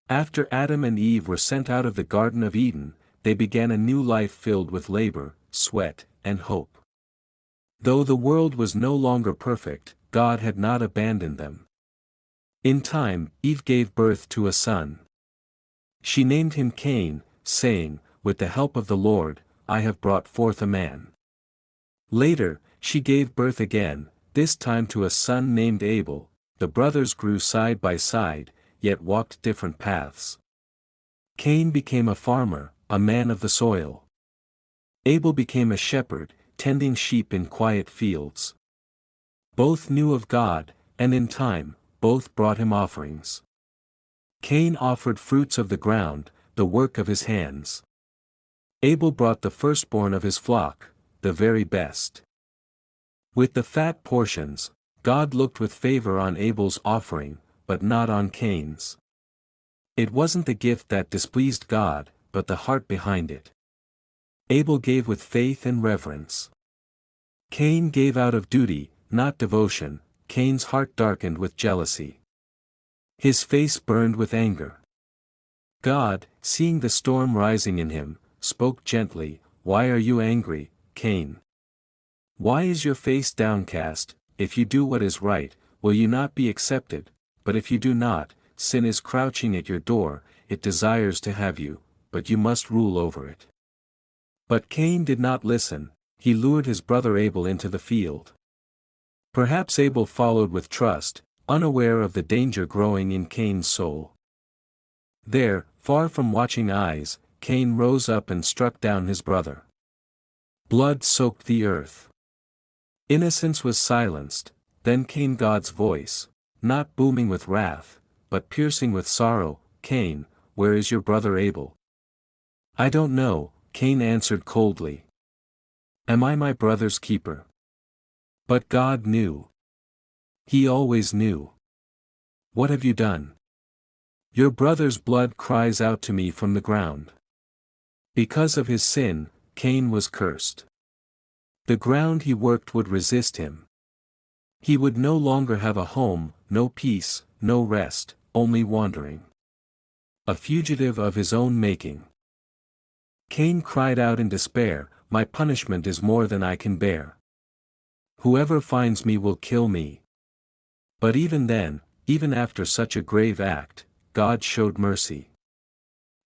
After Adam and Eve were sent out of the Garden of Eden, they began a new life filled with labor, sweat, and hope. Though the world was no longer perfect, God had not abandoned them. In time, Eve gave birth to a son. She named him Cain, saying, "With the help of the Lord, I have brought forth a man." Later, she gave birth again, this time to a son named Abel. The brothers grew side by side, yet walked different paths. Cain became a farmer, a man of the soil. Abel became a shepherd, tending sheep in quiet fields. Both knew of God, and in time, both brought him offerings. Cain offered fruits of the ground, the work of his hands. Abel brought the firstborn of his flock, the very best. With the fat portions, God looked with favor on Abel's offering, but not on Cain's. It wasn't the gift that displeased God, but the heart behind it. Abel gave with faith and reverence. Cain gave out of duty, not devotion. Cain's heart darkened with jealousy. His face burned with anger. God, seeing the storm rising in him, spoke gently, "Why are you angry, Cain? Why is your face downcast? If you do what is right, will you not be accepted? But if you do not, sin is crouching at your door, it desires to have you, but you must rule over it." But Cain did not listen. He lured his brother Abel into the field. Perhaps Abel followed with trust, unaware of the danger growing in Cain's soul. There, far from watching eyes, Cain rose up and struck down his brother. Blood soaked the earth. Innocence was silenced. Then came God's voice, not booming with wrath, but piercing with sorrow. "Cain, where is your brother Abel?" "I don't know," Cain answered coldly. "Am I my brother's keeper?" But God knew. He always knew. "What have you done?" "Your brother's blood cries out to me from the ground." Because of his sin, Cain was cursed. The ground he worked would resist him. He would no longer have a home, no peace, no rest, only wandering. A fugitive of his own making. Cain cried out in despair, "My punishment is more than I can bear. Whoever finds me will kill me." But even then, even after such a grave act, God showed mercy.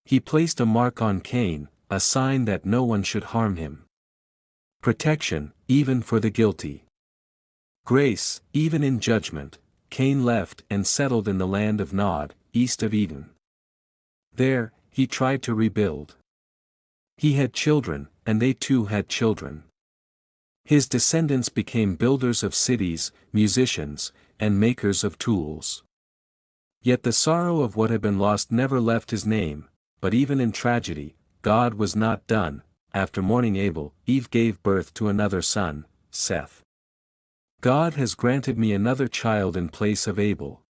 He placed a mark on Cain, a sign that no one should harm him. Protection, even for the guilty. Grace, even in judgment. Cain left and settled in the land of Nod, east of Eden. There, he tried to rebuild. He had children, and they too had children. His descendants became builders of cities, musicians, and makers of tools. Yet the sorrow of what had been lost never left his name, but even in tragedy, God was not done. After mourning Abel, Eve gave birth to another son, Seth. "God has granted me another child in place of Abel,"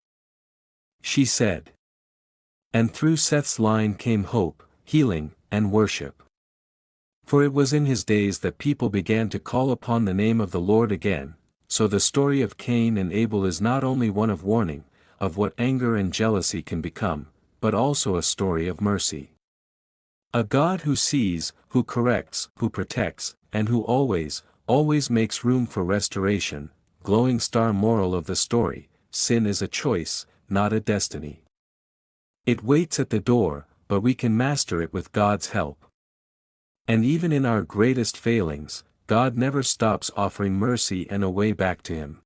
she said. And through Seth's line came hope, healing, and worship. For it was in his days that people began to call upon the name of the Lord again. So the story of Cain and Abel is not only one of warning, of what anger and jealousy can become, but also a story of mercy. A God who sees, who corrects, who protects, and who always, always makes room for restoration. Glowing star moral of the story: sin is a choice, not a destiny. It waits at the door, but we can master it with God's help. And even in our greatest failings, God never stops offering mercy and a way back to Him.